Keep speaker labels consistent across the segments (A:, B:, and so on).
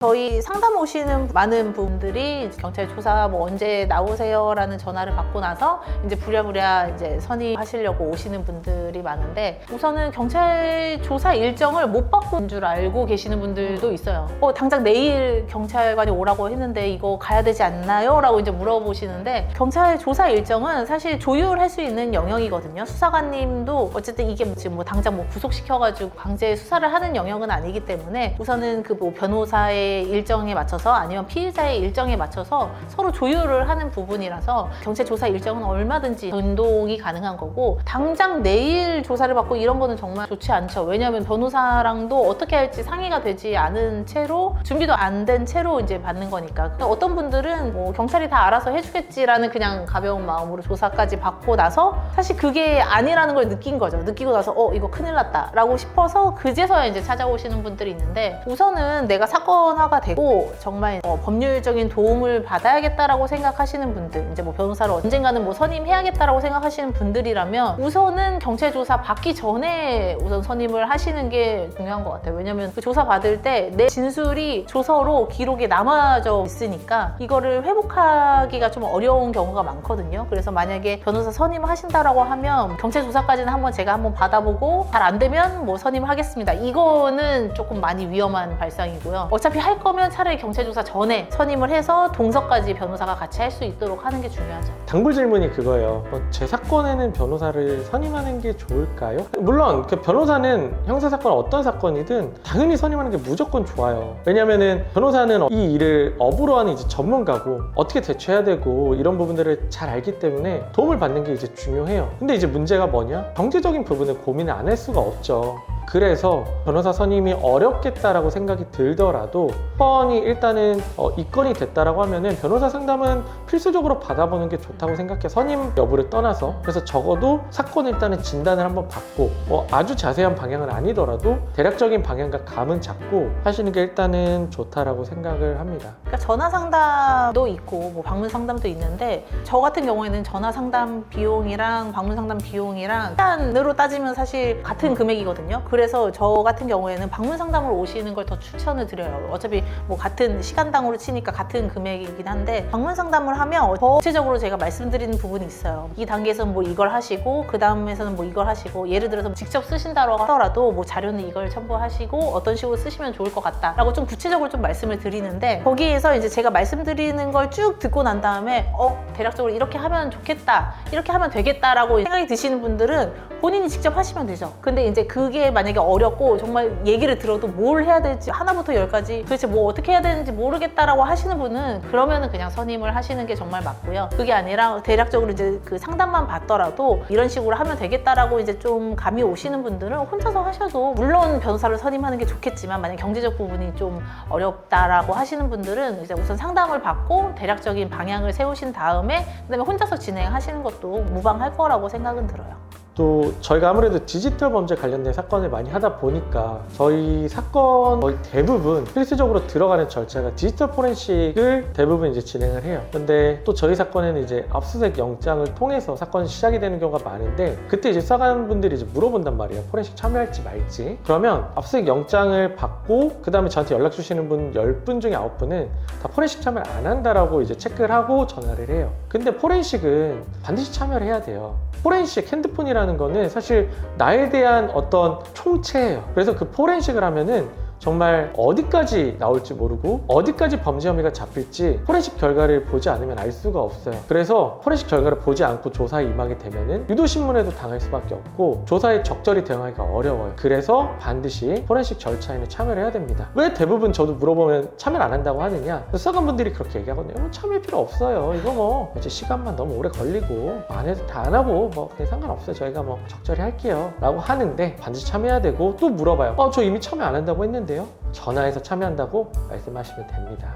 A: 저희 상담 오시는 많은 분들이 경찰 조사 뭐 언제 나오세요? 라는 전화를 받고 나서 이제 부랴부랴 이제 선임하시려고 오시는 분들이 많은데, 우선은 경찰 조사 일정을 못 바꾼 줄 알고 계시는 분들도 있어요. 당장 내일 경찰관이 오라고 했는데 이거 가야 되지 않나요? 라고 이제 물어보시는데, 경찰 조사 일정은 사실 조율할 수 있는 영역이거든요. 수사관님도 어쨌든 이게 지금 뭐 당장 뭐 구속시켜가지고 강제 수사를 하는 영역은 아니기 때문에, 우선은 그 뭐 변호사의 일정에 맞춰서 아니면 피의자의 일정에 맞춰서 서로 조율을 하는 부분이라서 경찰 조사 일정은 얼마든지 변동이 가능한 거고, 당장 내일 조사를 받고 이런 거는 정말 좋지 않죠. 왜냐하면 변호사랑도 어떻게 할지 상의가 되지 않은 채로, 준비도 안 된 채로 이제 받는 거니까. 어떤 분들은 뭐 경찰이 다 알아서 해주겠지라는 그냥 가벼운 마음으로 조사까지 받고 나서 사실 그게 아니라는 걸 느낀 거죠. 느끼고 나서 이거 큰일 났다 라고 싶어서 그제서야 이제 찾아오시는 분들이 있는데, 우선은 내가 사건화가 되고 정말 법률적인 도움을 받아야겠다라고 생각하시는 분들, 이제 뭐 변호사를 언젠가는 뭐 선임해야겠다라고 생각하시는 분들이라면 우선은 경찰 조사 받기 전에 우선 선임을 하시는 게 중요한 것 같아요. 왜냐면 그 조사 받을 때 내 진술이 조서로 기록에 남아져 있으니까 이거를 회복하기가 좀 어려운 경우가 많거든요. 그래서 만약에 변호사 선임을 하신다라고 하면 경찰 조사까지는 제가 한번 받아보고 잘 안 되면 뭐 선임을 하겠습니다. 이거는 조금 많이 위험한 발상이고요. 어차피 할 거면 차라리 경찰 조사 전에 선임을 해서 동서까지 변호사가 같이 할 수 있도록 하는 게 중요하죠.
B: 단골 질문이 그거예요. 제 사건에는 변호사를 선임하는 게 좋을까요? 물론 그 변호사는 형사사건 어떤 사건이든 당연히 선임하는 게 무조건 좋아요. 왜냐면은 변호사는 이 일을 업으로 하는 이제 전문가고 어떻게 대처해야 되고 이런 부분들을 잘 알기 때문에 도움을 받는 게 이제 중요해요. 근데 이제 문제가 뭐냐? 경제적인 부분을 고민을 안 할 수가 없죠. 그래서 변호사 선임이 어렵겠다라고 생각이 들더라도 사건이 일단은 입건이 됐다라고 하면은 변호사 상담은 필수적으로 받아보는 게 좋다고 생각해. 선임 여부를 떠나서. 그래서 적어도 사건 일단은 진단을 한번 받고 아주 자세한 방향은 아니더라도 대략적인 방향과 감은 잡고 하시는 게 일단은 좋다라고 생각을 합니다.
A: 그러니까 전화 상담도 있고 뭐 방문 상담도 있는데, 저 같은 경우에는 전화 상담 비용이랑 방문 상담 비용이랑 시간으로 따지면 사실 같은 금액이거든요. 그래서 저 같은 경우에는 방문 상담을 오시는 걸 더 추천을 드려요. 어차피 뭐 같은 시간당으로 치니까 같은 금액이긴 한데, 방문 상담을 하면 더 구체적으로 제가 말씀드리는 부분이 있어요. 이 단계에서는 뭐 이걸 하시고 그 다음에서는 뭐 이걸 하시고, 예를 들어서 직접 쓰신다고 하더라도 뭐 자료는 이걸 첨부하시고 어떤 식으로 쓰시면 좋을 것 같다 라고 좀 구체적으로 좀 말씀을 드리는데, 거기에서 이제 제가 말씀드리는 걸 쭉 듣고 난 다음에 대략적으로 이렇게 하면 좋겠다, 이렇게 하면 되겠다 라고 생각이 드시는 분들은 본인이 직접 하시면 되죠. 근데 이제 그게 만약에 어렵고 정말 얘기를 들어도 뭘 해야 될지 하나부터 열까지 도대체 뭐 어떻게 해야 되는지 모르겠다라고 하시는 분은 그러면은 그냥 선임을 하시는 게 정말 맞고요. 그게 아니라 대략적으로 이제 그 상담만 받더라도 이런 식으로 하면 되겠다라고 이제 좀 감이 오시는 분들은 혼자서 하셔도, 물론 변호사를 선임하는 게 좋겠지만 만약 경제적 부분이 좀 어렵다라고 하시는 분들은 이제 우선 상담을 받고 대략적인 방향을 세우신 다음에 그다음에 혼자서 진행하시는 것도 무방할 거라고 생각은 들어요.
B: 또 저희가 아무래도 디지털 범죄 관련된 사건을 많이 하다 보니까 저희 사건 거의 대부분 필수적으로 들어가는 절차가 디지털 포렌식을 대부분 이제 진행을 해요. 근데 또 저희 사건에는 이제 압수수색 영장을 통해서 사건이 시작이 되는 경우가 많은데, 그때 이제 수사관분들이 이제 물어본단 말이에요. 포렌식 참여할지 말지. 그러면 압수수색 영장을 받고 그 다음에 저한테 연락 주시는 분 10분 중에 9분은 다 포렌식 참여를 안 한다라고 이제 체크를 하고 전화를 해요. 근데 포렌식은 반드시 참여를 해야 돼요. 포렌식 핸드폰이라는 거는 사실 나에 대한 어떤 총체예요. 그래서 그 포렌식을 하면은 정말 어디까지 나올지 모르고 어디까지 범죄 혐의가 잡힐지 포렌식 결과를 보지 않으면 알 수가 없어요. 그래서 포렌식 결과를 보지 않고 조사에 임하게 되면은 유도신문에도 당할 수밖에 없고 조사에 적절히 대응하기가 어려워요. 그래서 반드시 포렌식 절차에는 참여를 해야 됩니다. 왜 대부분 저도 물어보면 참여를 안 한다고 하느냐? 수사관분들이 그렇게 얘기하거든요. 참여할 필요 없어요. 이거 뭐 이제 시간만 너무 오래 걸리고 안 해도 다 안 하고 뭐 그냥 상관없어요. 저희가 뭐 적절히 할게요 라고 하는데, 반드시 참여해야 되고, 또 물어봐요. 저 이미 참여 안 한다고 했는데 전화해서 참여한다고 말씀하시면 됩니다.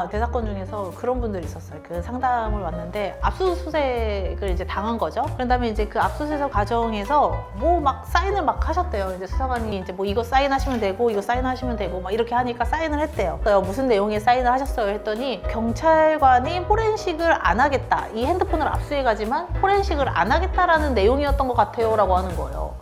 A: 대사건 중에서 그런 분들이 있었어요. 그 상담을 왔는데 압수수색을 이제 당한 거죠. 그런 다음에 이제 그 압수수색 과정에서 뭐 막 사인을 막 하셨대요. 이제 수사관이 이제 뭐 이거 사인하시면 되고 이거 사인하시면 되고 막 이렇게 하니까 사인을 했대요. 무슨 내용의 사인을 하셨어요 했더니, 경찰관이 포렌식을 안 하겠다, 이 핸드폰을 압수해가지만 포렌식을 안 하겠다라는 내용이었던 것 같아요 라고 하는 거예요.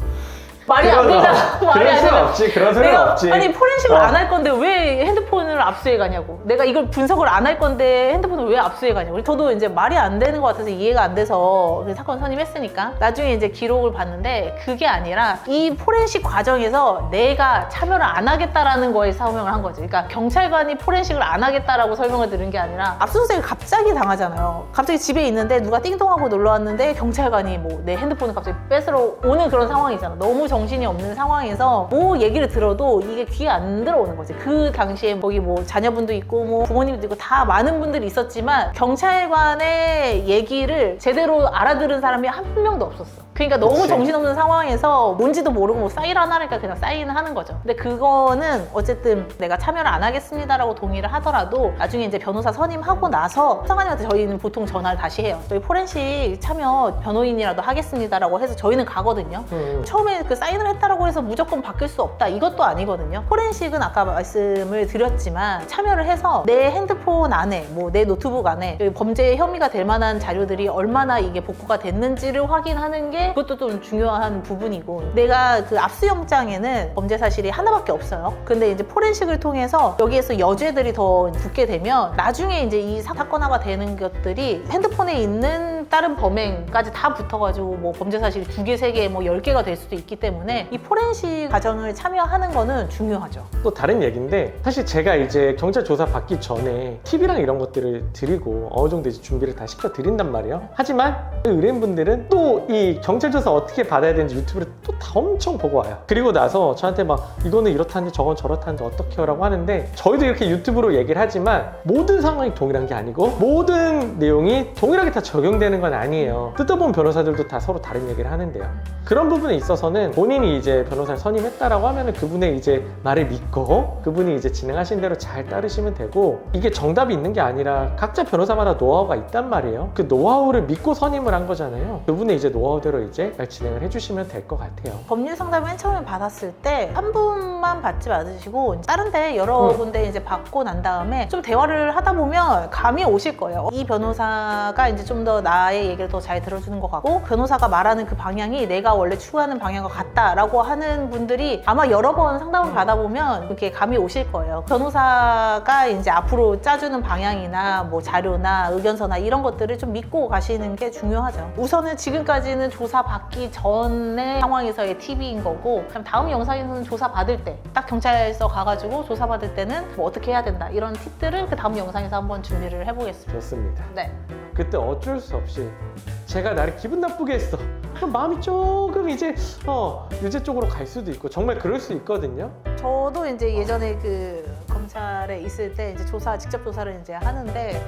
A: 말이 안 되잖아. 말이
B: 그럴
A: 안
B: 수는
A: 되잖아.
B: 없지. 그런 소리는 없지.
A: 아니 포렌식을
B: 어.
A: 안 할 건데 왜 핸드폰을 압수해 가냐고. 내가 이걸 분석을 안 할 건데 핸드폰을 왜 압수해 가냐고. 저도 이제 말이 안 되는 것 같아서 이해가 안 돼서 그 사건 선임했으니까 나중에 이제 기록을 봤는데 그게 아니라 이 포렌식 과정에서 내가 참여를 안 하겠다라는 거에 설명을 한 거지. 그러니까 경찰관이 포렌식을 안 하겠다라고 설명을 들은 게 아니라 압수수색을 갑자기 당하잖아요. 갑자기 집에 있는데 누가 띵동하고 놀러 왔는데 경찰관이 뭐 내 핸드폰을 갑자기 뺏으러 오는 그런 상황이잖아. 너무 정신이 없는 상황에서 뭐 얘기를 들어도 이게 귀에 안 들어오는 거지. 그 당시에 거기 뭐 자녀분도 있고 뭐 부모님도 있고 다 많은 분들이 있었지만 경찰관의 얘기를 제대로 알아들은 사람이 한 명도 없었어. 그러니까 너무
B: 그치.
A: 정신없는 상황에서 뭔지도 모르고 뭐 사인 하나니까 그냥 사인을 하는 거죠. 근데 그거는 어쨌든 내가 참여를 안 하겠습니다라고 동의를 하더라도 나중에 이제 변호사 선임하고 나서 수사관님한테 저희는 보통 전화를 다시 해요. 저희 포렌식 참여 변호인이라도 하겠습니다라고 해서 저희는 가거든요. 처음에 그 사인을 했다라고 해서 무조건 바뀔 수 없다 이것도 아니거든요. 포렌식은 아까 말씀을 드렸지만 참여를 해서 내 핸드폰 안에 뭐 내 노트북 안에 범죄 혐의가 될 만한 자료들이 얼마나 이게 복구가 됐는지를 확인하는 게 그것도 좀 중요한 부분이고 내가 그 압수영장에는 범죄 사실이 하나밖에 없어요. 근데 이제 포렌식을 통해서 여기에서 여죄들이 더 붙게 되면 나중에 이제 이 사건화가 되는 것들이 핸드폰에 있는 다른 범행까지 다 붙어가지고 뭐 범죄 사실이 2개, 3개, 뭐 10개가 될 수도 있기 때문에 이 포렌식 과정을 참여하는 거는 중요하죠.
B: 또 다른 얘기인데 사실 제가 이제 경찰 조사 받기 전에 팁이랑 이런 것들을 드리고 어느 정도 이제 준비를 다 시켜 드린단 말이에요. 하지만 그 의뢰인분들은 또 이 경찰 조사 어떻게 받아야 되는지 유튜브를 또 다 엄청 보고 와요. 그리고 나서 저한테 막 이거는 이렇다는데 저건 저렇다는데 어떻게 하라고 하는데 저희도 이렇게 유튜브로 얘기를 하지만 모든 상황이 동일한 게 아니고 모든 내용이 동일하게 다 적용되는 건 아니에요. 뜯어본 변호사들도 다 서로 다른 얘기를 하는데요. 그런 부분에 있어서는 본인이 이제 변호사를 선임했다라고 하면은 그분의 이제 말을 믿고 그분이 이제 진행하신 대로 잘 따르시면 되고 이게 정답이 있는 게 아니라 각자 변호사마다 노하우가 있단 말이에요. 그 노하우를 믿고 선임을 한 거잖아요. 그분의 이제 노하우대로 이제 잘 진행을 해주시면 될 것 같아요.
A: 법률 상담 맨 처음에 받았을 때 한 분만 받지 마시고 다른 데 여러 군데 이제 받고 난 다음에 좀 대화를 하다 보면 감이 오실 거예요. 이 변호사가 이제 좀 더 나의 얘기를 더 잘 들어주는 것 같고 변호사가 말하는 그 방향이 내가 원래 추구하는 방향과 같다라고 하는 분들이 아마 여러 번 상담을 받아보면 그렇게 감이 오실 거예요. 변호사가 이제 앞으로 짜주는 방향이나 뭐 자료나 의견서나 이런 것들을 좀 믿고 가시는 게 중요하죠. 우선은 지금까지는 조사 받기 전의 상황에서의 팁인 거고 그럼 다음 영상에서는 조사 받을 때 딱 경찰서 가가지고 조사 받을 때는 뭐 어떻게 해야 된다 이런 팁들을 그 다음 영상에서 한번 준비를 해보겠습니다.
B: 좋습니다.
A: 네.
B: 그때 어쩔 수 없이 제가 나를 기분 나쁘게 했어. 그럼 마음이 조금 이제 유죄 쪽으로 갈 수도 있고 정말 그럴 수 있거든요.
A: 저도 이제 예전에 그 검찰에 있을 때 이제 직접 조사를 이제 하는데